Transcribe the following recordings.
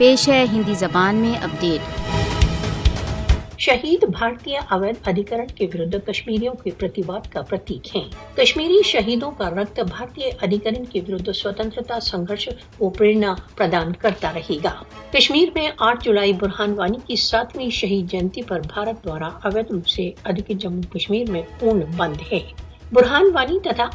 پیش ہے ہندی زبان میں اپڈیٹ۔ شہید بھارتیہ اویدھ ادھیکرن کے وردھ کشمیریوں کے پرتیواد کا پرتیک ہیں۔ کشمیری شہیدوں کا رکت بھارتیہ ادھیکرن کے وردھ سوتنترتا سنگھرش کو پریرنا پردان کرتا رہے گا۔ کشمیر میں 8 جولائی برہان وانی کی 7ویں شہید جینتی پر بھارت دوارا اویدھ روپ سے ادھیکرت جموں کشمیر میں پورن بند ہے۔ برہان وانی تથા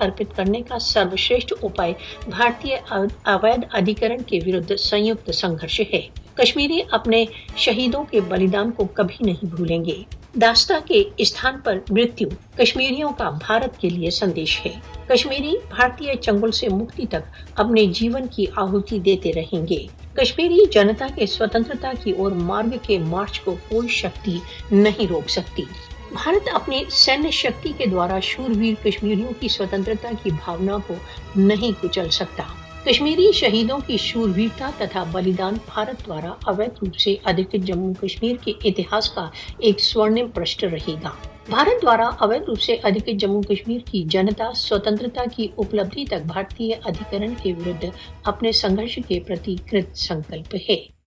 ارپت کرنے کا سروشریشٹھ اپائے بھارتیہ اویدھ ادھیکرن کے ورد سنیکت سنگھرش ہے۔ کشمیری اپنے شہیدوں کے بلیدان کو کبھی نہیں بھولیں گے۔ داستاں کے استھان پر مرتیو کشمیریوں کا بھارت کے لیے سندیش ہے۔ کشمیری بھارتیہ چنگل سے مکتی تک اپنے جیون کی آہوتی دیتے رہیں گے۔ کشمیری جنتا کے سوتنترتا کی اور مارگ کے مارچ کو کوئی شکتی نہیں روک سکتی۔ بھارت اپنی سینیہ شکتی کے دوارا شورویر کشمیریوں کی سوتنترتا کی بھاونا کو نہیں کچل سکتا۔ کشمیری شہیدوں کی شورویرتا تથા بلیدان بھارت دوارا اویدھ روپ سے ادھیکرت جموں کشمیر کے اتہاس کا ایک سورنم پرشٹ رہے گا۔ بھارت دوارا اویدھ روپ سے ادھیکرت جموں کشمیر کی جنتا سوتنترتا کی اپلبدھی تک بھارتیہ ادھیکرن کے ورد اپنے سنگھرش کے پرتی کرت سنکلپ ہے۔